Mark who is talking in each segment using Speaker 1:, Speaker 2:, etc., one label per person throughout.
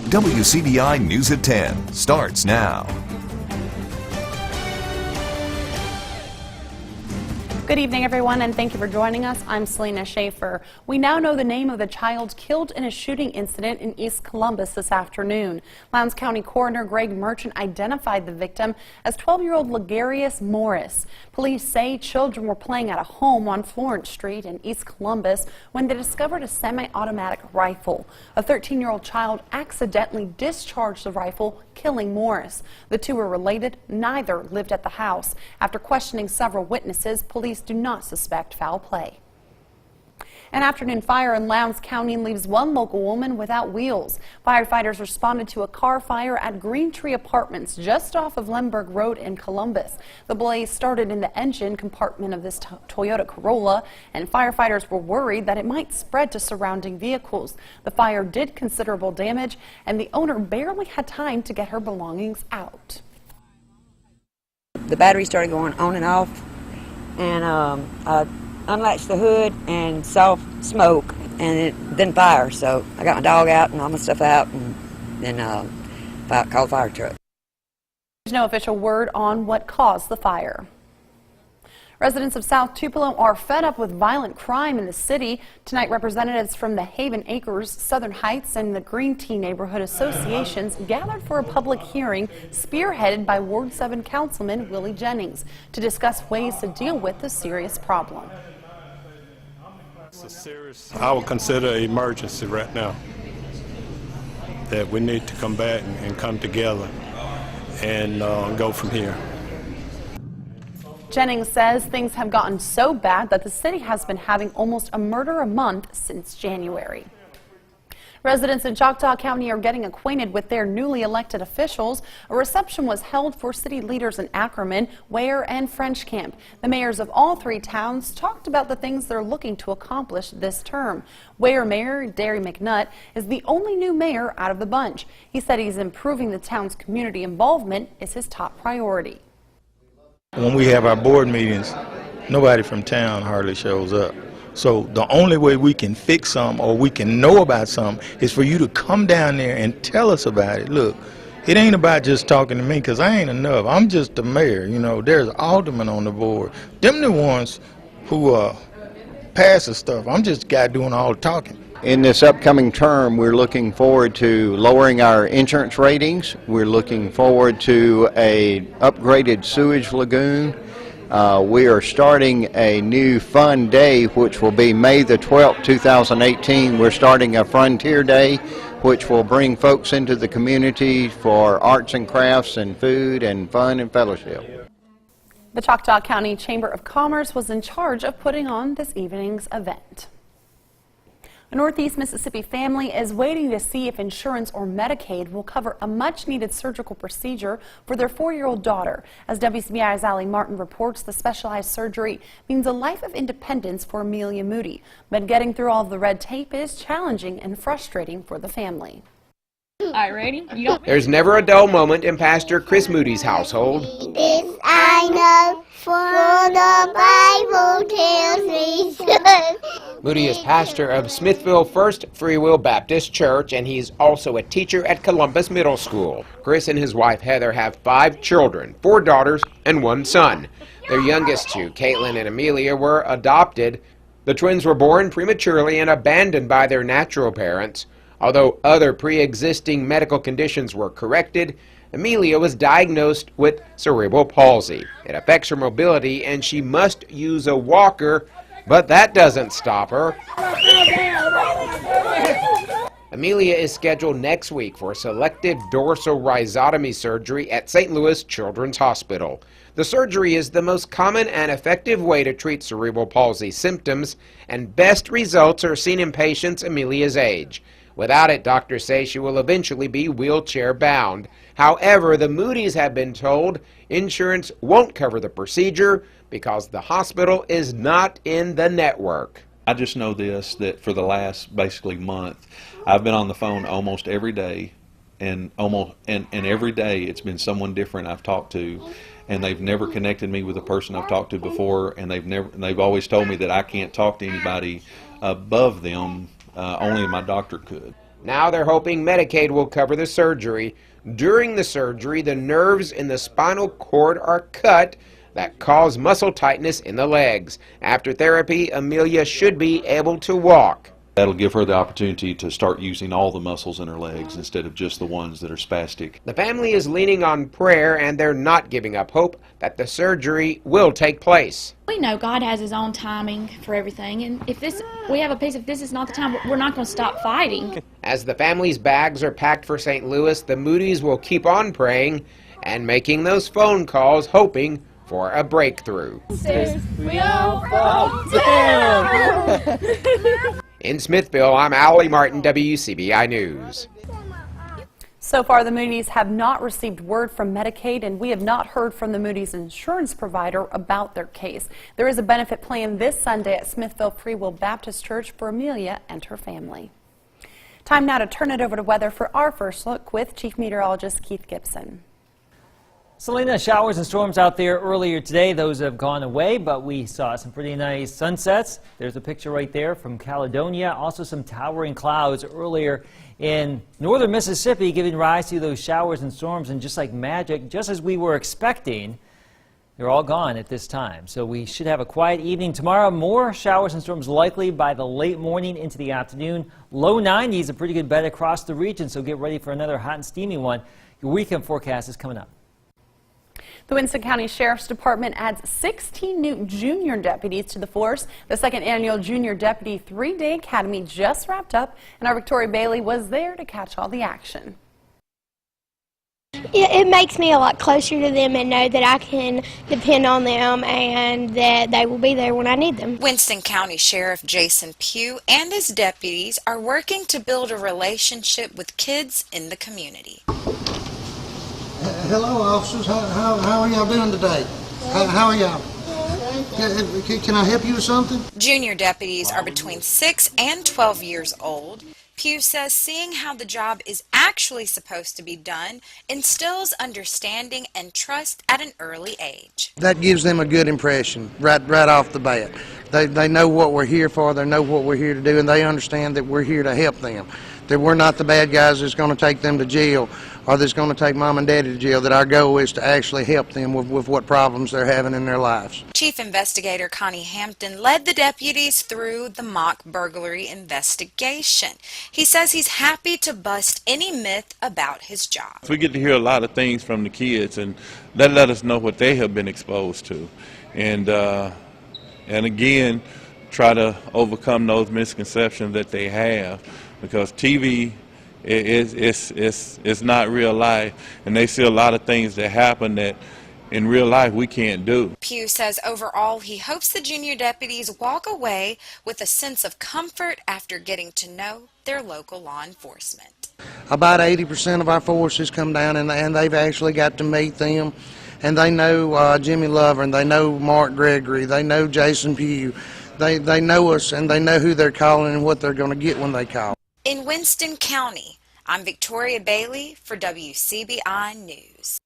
Speaker 1: WCBI News at 10 starts now.
Speaker 2: Good evening, everyone, and thank you for joining us. I'm Selena Schaefer. We now know the name of the child killed in a shooting incident in East Columbus this afternoon. Lowndes County Coroner Greg Merchant identified the victim as 12-year-old Legarius Morris. Police say children were playing at a home on Florence Street in East Columbus when they discovered a semi-automatic rifle. A 13-year-old child accidentally discharged the rifle, killing Morris. The two were related. Neither lived at the house. After questioning several witnesses, police do not suspect foul play. An afternoon fire in Lowndes County leaves one local woman without wheels. Firefighters responded to a car fire at Green Tree Apartments just off of Lemberg Road in Columbus. The blaze started in the engine compartment of this Toyota Corolla, and firefighters were worried that it might spread to surrounding vehicles. The fire did considerable damage, and the owner barely had time to get her belongings out.
Speaker 3: The battery started going on and off, and I unlatched the hood and saw smoke and then fire. So I got my dog out and all my stuff out, and then called the fire truck.
Speaker 2: There's no official word on what caused the fire. Residents of South Tupelo are fed up with violent crime in the city. Tonight, representatives from the Haven Acres, Southern Heights, and the Green Tea Neighborhood Associations gathered for a public hearing spearheaded by Ward 7 Councilman Willie Jennings to discuss ways to deal with the serious problem.
Speaker 4: I would consider an emergency right now, that we need to come back and come together and go from here.
Speaker 2: Jennings says things have gotten so bad that the city has been having almost a murder a month since January. Residents in Choctaw County are getting acquainted with their newly elected officials. A reception was held for city leaders in Ackerman, Ware, and French Camp. The mayors of all three towns talked about the things they're looking to accomplish this term. Ware Mayor Derry McNutt is the only new mayor out of the bunch. He said he's improving the town's community involvement is his top priority.
Speaker 5: When we have our board meetings, nobody from town hardly shows up. So the only way we can fix something or we can know about something is for you to come down there and tell us about it. Look, it ain't about just talking to me, because I ain't enough. I'm just the mayor. You know, there's aldermen on the board. Them the ones who pass the stuff. I'm just the guy doing all the talking.
Speaker 6: In this upcoming term, we're looking forward to lowering our insurance ratings. We're looking forward to a upgraded sewage lagoon. We are starting a new fun day, which will be May the 12th, 2018. We're starting a Frontier Day, which will bring folks into the community for arts and crafts and food and fun and fellowship.
Speaker 2: The Choctaw County Chamber of Commerce was in charge of putting on this evening's event. A Northeast Mississippi family is waiting to see if insurance or Medicaid will cover a much-needed surgical procedure for their 4-year-old daughter. As WCBI's Allie Martin reports, the specialized surgery means a life of independence for Amelia Moody. But getting through all of the red tape is challenging and frustrating for the family.
Speaker 7: All right, ready?
Speaker 8: There's never a dull moment in Pastor Chris Moody's household.
Speaker 9: This I know, for the Bible tells me so.
Speaker 8: Moody is pastor of Smithville First Free Will Baptist Church, and he's also a teacher at Columbus Middle School. Chris and his wife Heather have 5 children, 4 daughters and 1 son. Their youngest 2, Caitlin and Amelia, were adopted. The twins were born prematurely and abandoned by their natural parents. Although other pre-existing medical conditions were corrected, Amelia was diagnosed with cerebral palsy. It affects her mobility and she must use a walker, but that doesn't stop her. Amelia is scheduled next week for selective dorsal rhizotomy surgery at St. Louis Children's Hospital. The surgery is the most common and effective way to treat cerebral palsy symptoms, and best results are seen in patients Amelia's age. Without it, doctors say she will eventually be wheelchair-bound. However, the Moody's have been told insurance won't cover the procedure because the hospital is not in the network.
Speaker 10: I just know this, that for the last basically month, I've been on the phone almost every day, and every day it's been someone different I've talked to, and they've never connected me with a person I've talked to before, and they've always told me that I can't talk to anybody above them. Only my doctor could.
Speaker 8: Now they're hoping Medicaid will cover the surgery. During the surgery, the nerves in the spinal cord are cut that cause muscle tightness in the legs. After therapy, Amelia should be able to walk.
Speaker 10: That'll give her the opportunity to start using all the muscles in her legs instead of just the ones that are spastic.
Speaker 8: The family is leaning on prayer, and they're not giving up hope that the surgery will take place.
Speaker 7: We know God has His own timing for everything, and if we have a peace, if this is not the time, we're not going to stop fighting.
Speaker 8: As the family's bags are packed for St. Louis, the Moody's will keep on praying and making those phone calls, hoping for a breakthrough.
Speaker 7: We all fall down.
Speaker 8: In Smithville, I'm Allie Martin, WCBI News.
Speaker 2: So far, the Moody's have not received word from Medicaid, and we have not heard from the Moody's insurance provider about their case. There is a benefit plan this Sunday at Smithville Free Will Baptist Church for Amelia and her family. Time now to turn it over to weather for our first look with Chief Meteorologist Keith Gibson.
Speaker 11: Selena, showers and storms out there earlier today. Those have gone away, but we saw some pretty nice sunsets. There's a picture right there from Caledonia. Also some towering clouds earlier in northern Mississippi, giving rise to those showers and storms. And just like magic, just as we were expecting, they're all gone at this time. So we should have a quiet evening tomorrow. More showers and storms likely by the late morning into the afternoon. Low 90s, a pretty good bet across the region, so get ready for another hot and steamy one. Your weekend forecast is coming up.
Speaker 2: The Winston County Sheriff's Department adds 16 new junior deputies to the force. The second annual Junior Deputy 3-Day Academy just wrapped up, and our Victoria Bailey was there to catch all the action.
Speaker 9: It makes me a lot closer to them and know that I can depend on them and that they will be there when I need them.
Speaker 12: Winston County Sheriff Jason Pugh and his deputies are working to build a relationship with kids in the community.
Speaker 13: Hello, officers. How are y'all doing today? How are y'all? Can I help you with something?
Speaker 12: Junior deputies are between 6 and 12 years old. Pugh says seeing how the job is actually supposed to be done instills understanding and trust at an early age.
Speaker 13: That gives them a good impression right off the bat. They know what we're here for, they know what we're here to do, and they understand that we're here to help them. That we're not the bad guys that's going to take them to jail or that's going to take mom and daddy to jail, that our goal is to actually help them with what problems they're having in their lives.
Speaker 12: Chief Investigator Connie Hampton led the deputies through the mock burglary investigation. He says he's happy to bust any myth about his job.
Speaker 14: We get to hear a lot of things from the kids, and that let us know what they have been exposed to. And again, try to overcome those misconceptions that they have, because TV is not real life, and they see a lot of things that happen that in real life we can't do.
Speaker 12: Pugh says overall he hopes the junior deputies walk away with a sense of comfort after getting to know their local law enforcement.
Speaker 13: About 80% of our forces come down and they've actually got to meet them, and they know Jimmy Lover, and they know Mark Gregory, they know Jason Pugh. They know us, and they know who they're calling and what they're going to get when they call.
Speaker 12: In Winston County, I'm Victoria Bailey for WCBI News.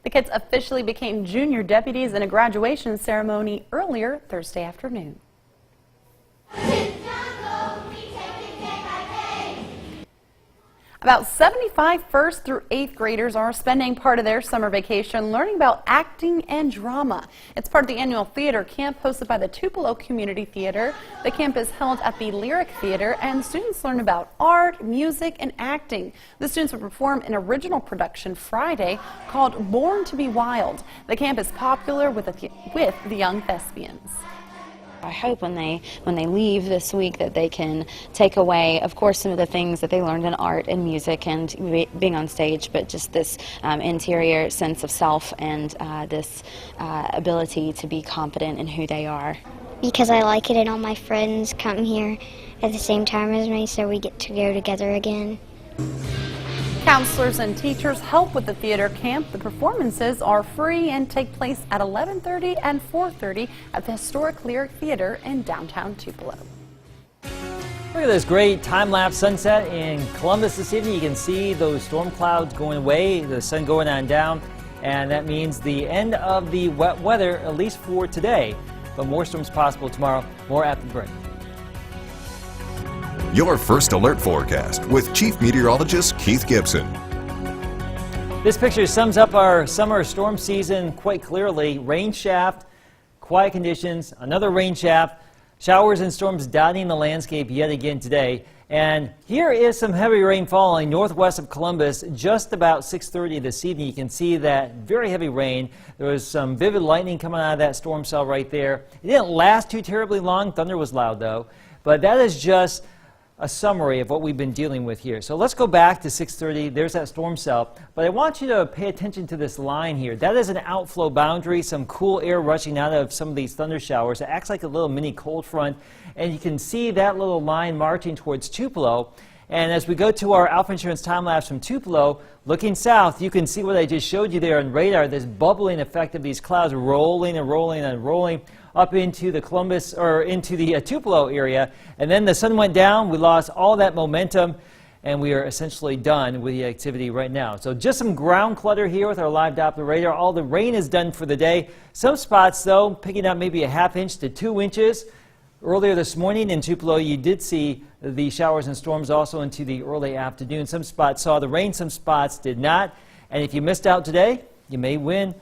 Speaker 2: The kids officially became junior deputies in a graduation ceremony earlier Thursday afternoon. About 75 first through 8th graders are spending part of their summer vacation learning about acting and drama. It's part of the annual theater camp hosted by the Tupelo Community Theater. The camp is held at the Lyric Theater, and students learn about art, music, and acting. The students will perform an original production Friday called Born to be Wild. The camp is popular with the young thespians.
Speaker 15: I hope when they leave this week that they can take away, of course, some of the things that they learned in art and music and being on stage, but just this interior sense of self and this ability to be confident in who they are.
Speaker 9: Because I like it and all my friends come here at the same time as me, so we get to go together again.
Speaker 2: Counselors and teachers help with the theater camp. The performances are free and take place at 11:30 and 4:30 at the historic Lyric Theater in downtown Tupelo.
Speaker 11: Look at this great time-lapse sunset in Columbus this evening. You can see those storm clouds going away, the sun going on down, and that means the end of the wet weather, at least for today. But more storms possible tomorrow. More after the break.
Speaker 1: Your first alert forecast with Chief Meteorologist Keith Gibson.
Speaker 11: This picture sums up our summer storm season quite clearly. Rain shaft, quiet conditions, another rain shaft, showers and storms dotting the landscape yet again today. And here is some heavy rain falling northwest of Columbus just about 6:30 this evening. You can see that very heavy rain. There was some vivid lightning coming out of that storm cell right there. It didn't last too terribly long. Thunder was loud though. But that is just a summary of what we've been dealing with here. So let's go back to 6:30. There's that storm cell. But I want you to pay attention to this line here. That is an outflow boundary, some cool air rushing out of some of these thunder showers. It acts like a little mini cold front. And you can see that little line marching towards Tupelo. And as we go to our Alpha Insurance time lapse from Tupelo, looking south, you can see what I just showed you there on radar, this bubbling effect of these clouds rolling and rolling and rolling up into the Columbus or into the Tupelo area. And then the sun went down, we lost all that momentum, and we are essentially done with the activity right now. So just some ground clutter here with our live Doppler radar. All the rain is done for the day. Some spots though picking up maybe a ½ inch to 2 inches. Earlier this morning in Tupelo, you did see the showers and storms also into the early afternoon. Some spots saw the rain, some spots did not. And if you missed out today, you may win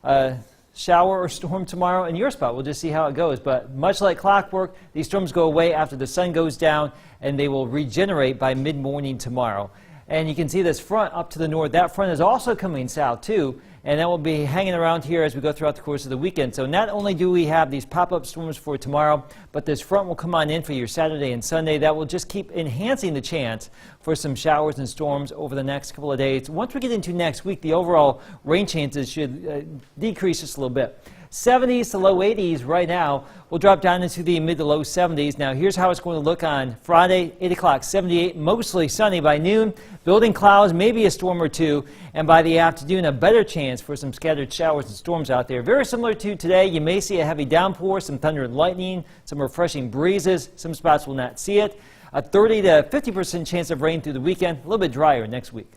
Speaker 11: a shower or storm tomorrow in your spot. We'll just see how it goes. But much like clockwork, these storms go away after the sun goes down, and they will regenerate by mid-morning tomorrow. And you can see this front up to the north. That front is also coming south too, and that will be hanging around here as we go throughout the course of the weekend. So not only do we have these pop-up storms for tomorrow, but this front will come on in for your Saturday and Sunday. That will just keep enhancing the chance for some showers and storms over the next couple of days. Once we get into next week, the overall rain chances should decrease just a little bit. 70s to low 80s right now. We'll drop down into the mid to low 70s. Now here's how it's going to look on Friday, 8 o'clock, 78, mostly sunny by noon, building clouds, maybe a storm or two, and by the afternoon a better chance for some scattered showers and storms out there. Very similar to today, you may see a heavy downpour, some thunder and lightning, some refreshing breezes. Some spots will not see it. A 30 to 50% chance of rain through the weekend, a little bit drier next week.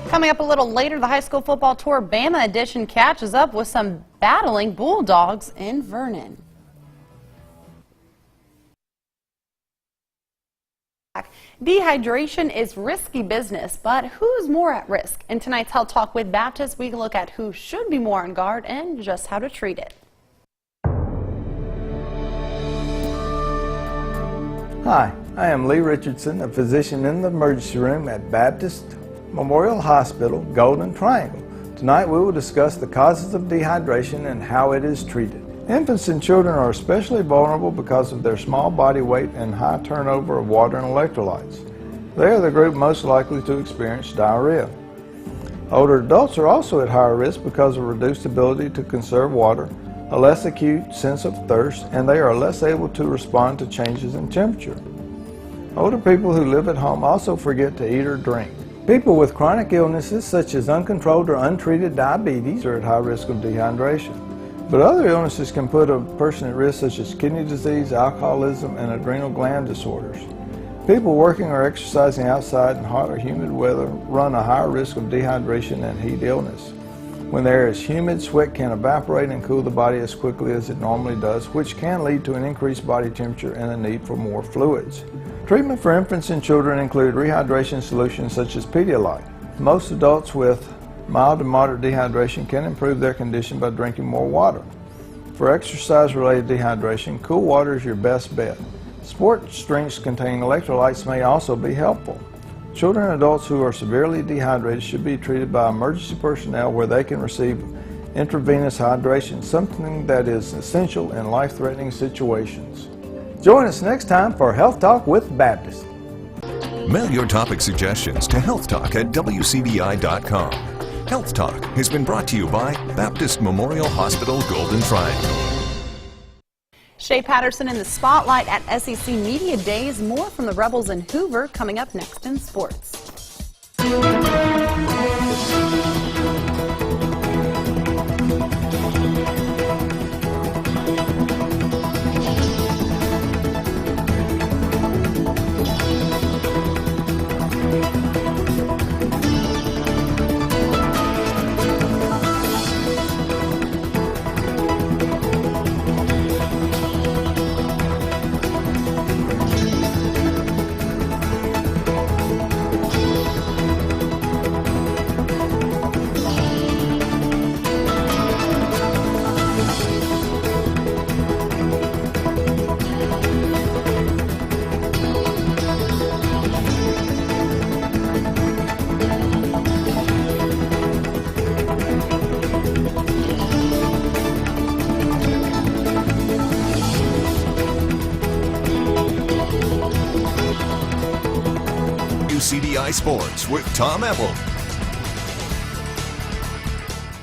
Speaker 2: Coming up a little later, the high school football tour Bama edition catches up with some battling Bulldogs in Vernon. Dehydration is risky business, but who's more at risk? In tonight's Health Talk with Baptist, we look at who should be more on guard and just how to treat it.
Speaker 16: Hi, I am Lee Richardson, a physician in the emergency room at Baptist Memorial Hospital, Golden Triangle. Tonight we will discuss the causes of dehydration and how it is treated. Infants and children are especially vulnerable because of their small body weight and high turnover of water and electrolytes. They are the group most likely to experience diarrhea. Older adults are also at higher risk because of reduced ability to conserve water, a less acute sense of thirst, and they are less able to respond to changes in temperature. Older people who live at home also forget to eat or drink. People with chronic illnesses such as uncontrolled or untreated diabetes are at high risk of dehydration. But other illnesses can put a person at risk such as kidney disease, alcoholism, and adrenal gland disorders. People working or exercising outside in hot or humid weather run a higher risk of dehydration and heat illness. When the air is humid, sweat can evaporate and cool the body as quickly as it normally does, which can lead to an increased body temperature and a need for more fluids. Treatment for infants and children include rehydration solutions such as Pedialyte. Most adults with mild to moderate dehydration can improve their condition by drinking more water. For exercise-related dehydration, cool water is your best bet. Sports drinks containing electrolytes may also be helpful. Children and adults who are severely dehydrated should be treated by emergency personnel where they can receive intravenous hydration, something that is essential in life-threatening situations. Join us next time for Health Talk with Baptist.
Speaker 1: Mail your topic suggestions to healthtalk@wcbi.com. Health Talk has been brought to you by Baptist Memorial Hospital, Golden Triangle.
Speaker 2: Shea Patterson in the spotlight at SEC Media Days. More from the Rebels in Hoover coming up next in sports.
Speaker 1: WCBI Sports with Tom Ebel.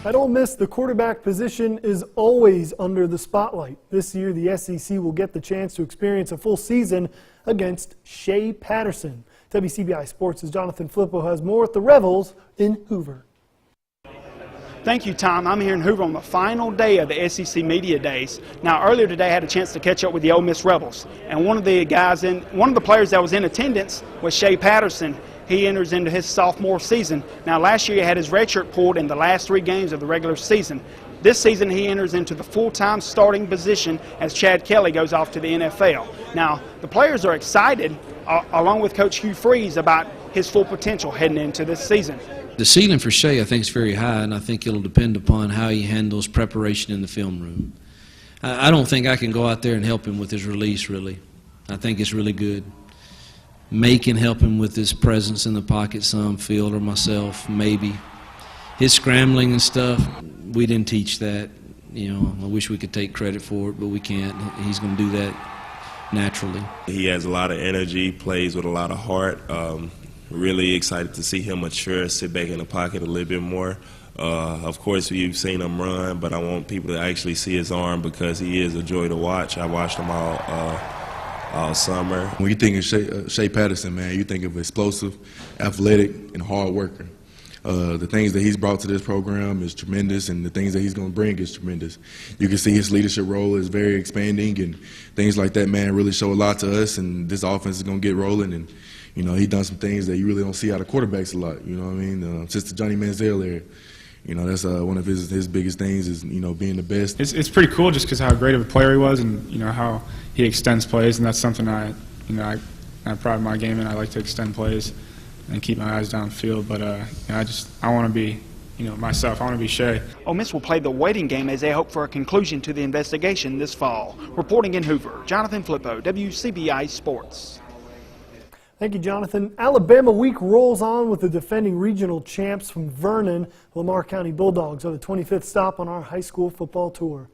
Speaker 17: At Ole Miss, the quarterback position is always under the spotlight. This year, the SEC will get the chance to experience a full season against Shea Patterson. WCBI Sports' Jonathan Flippo has more at the Revels in Hoover.
Speaker 18: Thank you, Tom. I'm here in Hoover on the final day of the SEC Media Days. Now, earlier today, I had a chance to catch up with the Ole Miss Rebels, and one of the players that was in attendance was Shea Patterson. He enters into his sophomore season. Now, last year he had his redshirt pulled in the last 3 games of the regular season. This season he enters into the full-time starting position as Chad Kelly goes off to the NFL. Now, the players are excited, along with Coach Hugh Freeze, about his full potential heading into this season.
Speaker 19: The ceiling for Shea, I think, is very high, and I think it'll depend upon how he handles preparation in the film room. I don't think I can go out there and help him with his release, really. I think it's really good. May can help him with his presence in the pocket some, Field or myself, maybe. His scrambling and stuff, we didn't teach that. You know, I wish we could take credit for it, but we can't. He's going to do that naturally.
Speaker 20: He has a lot of energy, plays with a lot of heart. Really excited to see him mature, sit back in the pocket a little bit more. Of course, you've seen him run, but I want people to actually see his arm because he is a joy to watch. I watched him all summer.
Speaker 21: When you think of Shea Patterson, man, you think of explosive, athletic, and hard worker. The things that he's brought to this program is tremendous, and the things that he's going to bring is tremendous. You can see his leadership role is very expanding, and things like that, man, really show a lot to us, and this offense is going to get rolling. And you know, he's done some things that you really don't see out of quarterbacks a lot, you know what I mean? Since the Johnny Manziel era. You know, that's one of his biggest things is, you know, being the best.
Speaker 22: It's pretty cool just because how great of a player he was and, you know, how he extends plays, and that's something I pride my game in. I like to extend plays and keep my eyes downfield, but you know, I want to be, you know, myself. I want to be Shea.
Speaker 18: Ole Miss will play the waiting game as they hope for a conclusion to the investigation this fall. Reporting in Hoover, Jonathan Flippo, WCBI Sports.
Speaker 17: Thank you, Jonathan. Alabama week rolls on with the defending regional champs from Vernon. Lamar County Bulldogs are the 25th stop on our high school football tour.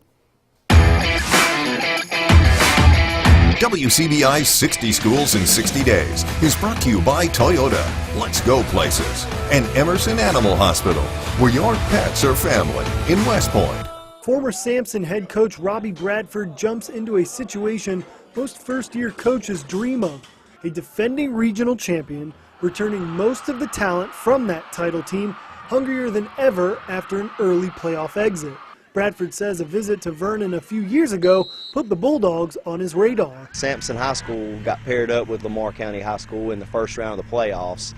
Speaker 1: WCBI's 60 Schools in 60 Days is brought to you by Toyota, Let's Go Places, and Emerson Animal Hospital, where your pets are family in West Point.
Speaker 17: Former Sampson head coach Robbie Bradford jumps into a situation most first-year coaches dream of. A defending regional champion, returning most of the talent from that title team, hungrier than ever after an early playoff exit. Bradford says a visit to Vernon a few years ago put the Bulldogs on his radar.
Speaker 23: Sampson High School got paired up with Lamar County High School in the first round of the playoffs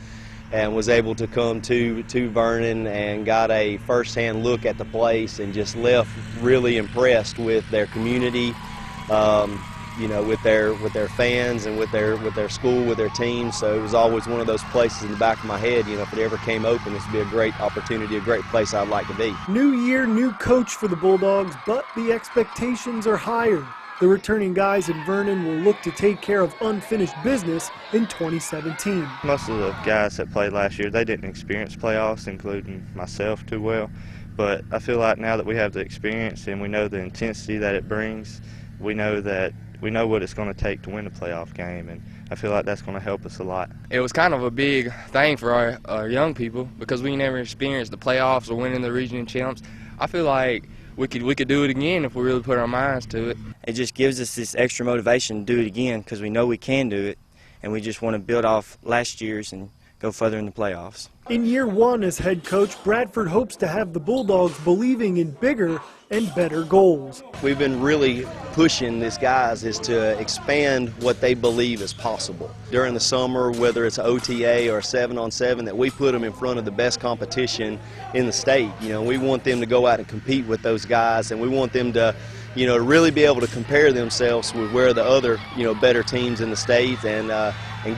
Speaker 23: and was able to come to Vernon and got a first-hand look at the place and just left really impressed with their community, you know, with their fans and with their school, with their team. So it was always one of those places in the back of my head, you know, if it ever came open, this would be a great opportunity, a great place I'd like to be.
Speaker 17: New year, new coach for the Bulldogs, but the expectations are higher. The returning guys in Vernon will look to take care of unfinished business in 2017.
Speaker 24: Most of the guys that played last year, they didn't experience playoffs, including myself, too well. But I feel like now that we have the experience and we know the intensity that it brings, we know what it's going to take to win a playoff game, and I feel like that's going to help us a lot.
Speaker 25: It was kind of a big thing for our young people because we never experienced the playoffs or winning the region champs. I feel like we could do it again if we really put our minds to it.
Speaker 26: It just gives us this extra motivation to do it again because we know we can do it, and we just want to build off last year's and go further in the playoffs.
Speaker 17: In year one as head coach, Bradford hopes to have the Bulldogs believing in bigger and better goals.
Speaker 23: We've been really pushing these guys is to expand what they believe is possible. During the summer, whether it's OTA or 7-on-7, that we put them in front of the best competition in the state. You know, we want them to go out and compete with those guys, and we want them to, you know, really be able to compare themselves with where the other, you know, better teams in the state and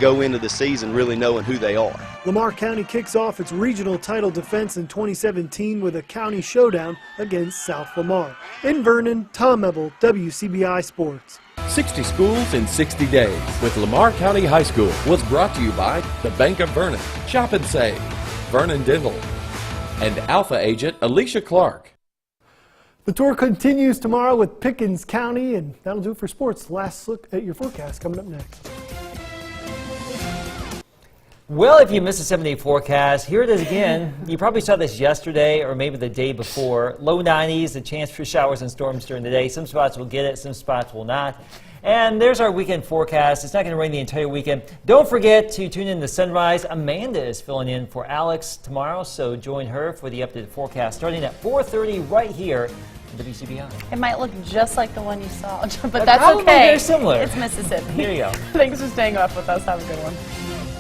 Speaker 23: go into the season really knowing who they are.
Speaker 17: Lamar County kicks off its regional title defense in 2017 with a county showdown against South Lamar. In Vernon, Tom Ebel, WCBI Sports.
Speaker 27: 60 Schools in 60 Days with Lamar County High School was brought to you by the Bank of Vernon, Shop and Save, Vernon Dental, and Alpha agent Alicia Clark.
Speaker 17: The tour continues tomorrow with Pickens County, and that'll do it for sports. Last look at your forecast coming up next.
Speaker 11: Well, if you missed the 7-day forecast, here it is again. You probably saw this yesterday or maybe the day before. Low 90s, a chance for showers and storms during the day. Some spots will get it, some spots will not. And there's our weekend forecast. It's not going to rain the entire weekend. Don't forget to tune in to Sunrise. Amanda is filling in for Alex tomorrow, so join her for the updated forecast starting at 4:30 right here on WCBI.
Speaker 2: It might look just like the one you saw, but
Speaker 11: But
Speaker 2: that's
Speaker 11: probably
Speaker 2: okay.
Speaker 11: very similar.
Speaker 2: It's Mississippi.
Speaker 11: Here you go.
Speaker 2: Thanks for staying up with us. Have a good one.